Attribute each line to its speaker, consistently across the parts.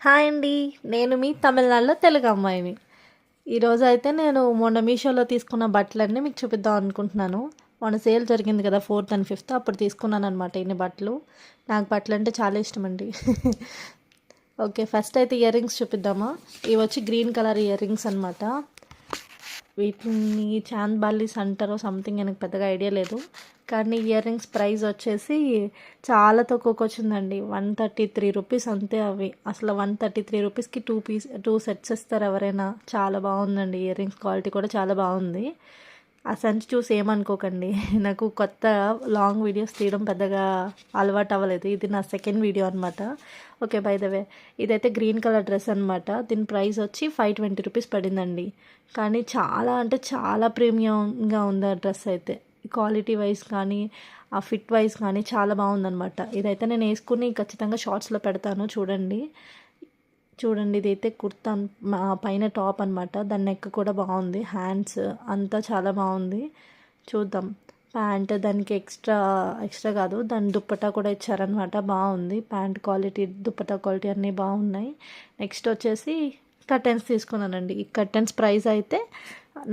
Speaker 1: Hi అండి. నేను మీ తమిళనాడులో తెలుగు అమ్మాయిని. ఈరోజు అయితే నేను మొన్న మీషోలో తీసుకున్న బట్టలన్నీ మీకు చూపిద్దాం అనుకుంటున్నాను. మొన్న సేల్ జరిగింది కదా 4th and 5th అప్పుడు తీసుకున్నాను అనమాట ఇన్ని బట్టలు. నాకు బట్టలు అంటే చాలా ఇష్టం అండి. ఓకే, ఫస్ట్ అయితే ఇయర్ రింగ్స్ చూపిద్దామా. ఇవి వచ్చి గ్రీన్ కలర్ ఇయర్ రింగ్స్ అనమాట. వీటిని చాంద్ బాలీస్ అంటారో సంథింగ్, నాకు పెద్దగా ఐడియా లేదు. కానీ ఇయర్ రింగ్స్ ప్రైస్ వచ్చేసి చాలా తక్కువకి వచ్చిందండి. 133 రూపీస్ అంతే. అవి అసలు 133 రూపీస్కి టూ సెట్స్ ఇస్తారు ఎవరైనా. చాలా బాగుందండి, ఇయర్ రింగ్స్ క్వాలిటీ కూడా చాలా బాగుంది. ఆ సంచి చూసి ఏమనుకోకండి, నాకు కొత్త లాంగ్ వీడియోస్ తీయడం పెద్దగా అలవాటు అవ్వలేదు. ఇది నా సెకండ్ వీడియో అనమాట. ఓకే, బై ద వే ఇదైతే గ్రీన్ కలర్ డ్రెస్ అనమాట. దీని ప్రైస్ వచ్చి 520 రూపీస్ పడిందండి. కానీ చాలా అంటే చాలా ప్రీమియంగా ఉంది ఆ డ్రెస్ అయితే. క్వాలిటీ వైజ్ కానీ ఆ ఫిట్ వైజ్ కానీ చాలా బాగుందనమాట. ఇదైతే నేను వేసుకుని ఖచ్చితంగా షార్ట్స్లో పెడతాను చూడండి. ఇదైతే కుర్తా పైన టాప్ అనమాట. దాని నెక్ కూడా బాగుంది, హ్యాండ్స్ అంతా చాలా బాగుంది. చూద్దాం. ప్యాంట్ దానికి ఎక్స్ట్రా కాదు, దాని దుప్పటా కూడా ఇచ్చారనమాట. బాగుంది ప్యాంట్ క్వాలిటీ, దుప్పటా క్వాలిటీ అన్నీ బాగున్నాయి. నెక్స్ట్ వచ్చేసి కర్టెన్స్ తీసుకున్నానండి. ఈ కర్టెన్స్ ప్రైస్ అయితే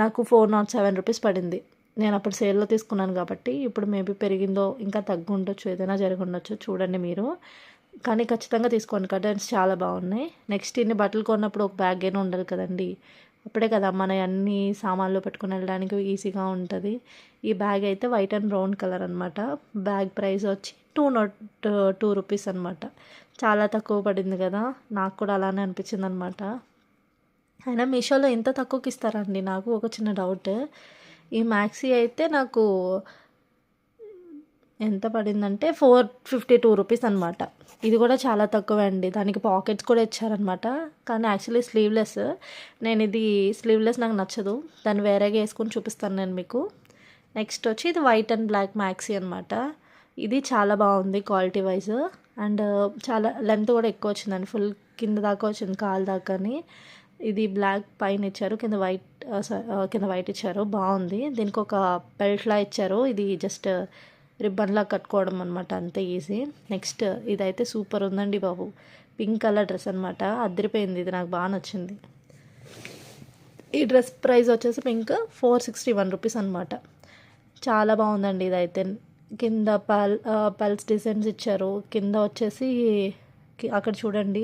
Speaker 1: నాకు 407 రూపీస్ పడింది. నేను అప్పుడు సేల్లో తీసుకున్నాను కాబట్టి ఇప్పుడు మేబీ పెరిగిందో ఇంకా తగ్గుండొచ్చు, ఏదైనా జరిగి ఉండొచ్చు, చూడండి మీరు. కానీ ఖచ్చితంగా తీసుకోండి, కర్టెన్స్ చాలా బాగున్నాయి. నెక్స్ట్ ఇన్ని బట్టలు కొన్నప్పుడు ఒక బ్యాగ్ అయినా ఉండాలి కదండి. అప్పుడే కదా మన అన్ని సామాన్లు పెట్టుకుని వెళ్ళడానికి ఈజీగా ఉంటుంది. ఈ బ్యాగ్ అయితే వైట్ అండ్ బ్రౌన్ కలర్ అనమాట. బ్యాగ్ ప్రైస్ వచ్చి 202 రూపీస్ అనమాట. చాలా తక్కువ పడింది కదా, నాకు కూడా అలానే అనిపించింది అనమాట. అయినా మీషోలో ఇంత తక్కువకి ఇస్తారండి, నాకు ఒక చిన్న డౌట్. ఈ మ్యాక్సీ అయితే నాకు ఎంత పడిందంటే 452 రూపీస్ అనమాట. ఇది కూడా చాలా తక్కువ అండి. దానికి పాకెట్స్ కూడా ఇచ్చారనమాట. కానీ యాక్చువల్లీ స్లీవ్లెస్. నేను ఇది స్లీవ్లెస్ నాకు నచ్చదు, దాన్ని వేరేగా వేసుకొని చూపిస్తాను నేను మీకు. నెక్స్ట్ వచ్చి ఇది వైట్ అండ్ బ్లాక్ మ్యాక్సీ అనమాట. ఇది చాలా బాగుంది క్వాలిటీ వైజ్. అండ్ చాలా లెంత్ కూడా ఎక్కువ వచ్చిందండి, ఫుల్ కింద దాకా వచ్చింది, కాలు దాకాని. ఇది బ్లాక్ పైన ఇచ్చారు, కింద వైట్ ఇచ్చారు. బాగుంది. దీనికి ఒక బెల్ట్లా ఇచ్చారు. ఇది జస్ట్ రిబ్బన్లా కట్టుకోవడం అనమాట, అంతే ఈజీ. నెక్స్ట్ ఇదైతే సూపర్ ఉందండి బాబు. పింక్ కలర్ డ్రెస్ అనమాట, అదిరిపోయింది. ఇది నాకు బాగా నచ్చింది. ఈ డ్రెస్ ప్రైస్ వచ్చేసి పింక్ 461 రూపీస్ అనమాట. చాలా బాగుందండి ఇదైతే. కింద పల్స్ డిజైన్స్ ఇచ్చారు. కింద వచ్చేసి అక్కడ చూడండి,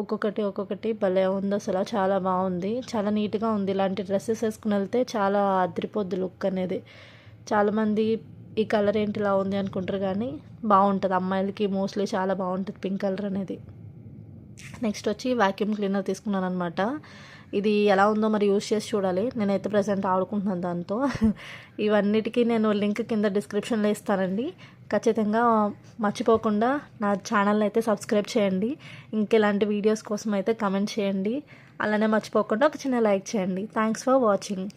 Speaker 1: ఒక్కొక్కటి భలే ఉంది అసలు. చాలా బాగుంది, చాలా నీట్గా ఉంది. ఇలాంటి డ్రెస్సెస్ వేసుకుని వెళ్తే చాలా అదిరిపోద్ది లుక్ అనేది. చాలామంది ఈ కలర్ ఏంటి ఇలా ఉంది అనుకుంటారు, కానీ బాగుంటుంది. అమ్మాయిలకి మోస్ట్లీ చాలా బాగుంటుంది పింక్ కలర్ అనేది. నెక్స్ట్ వచ్చి వాక్యూమ్ క్లీనర్ తీసుకున్నాను అనమాట. ఇది ఎలా ఉందో మరి యూస్ చేసి చూడాలి. నేనైతే ప్రజెంట్ ఆడుకుంటున్నాను దాంతో. ఇవన్నిటికీ నేను లింక్ కింద డిస్క్రిప్షన్లో ఇస్తానండి. ఖచ్చితంగా మర్చిపోకుండా నా ఛానల్ని అయితే సబ్స్క్రైబ్ చేయండి. ఇంకెలాంటి వీడియోస్ కోసం అయితే కమెంట్ చేయండి. అలానే మర్చిపోకుండా ఒక చిన్న లైక్ చేయండి. Thanks for watching.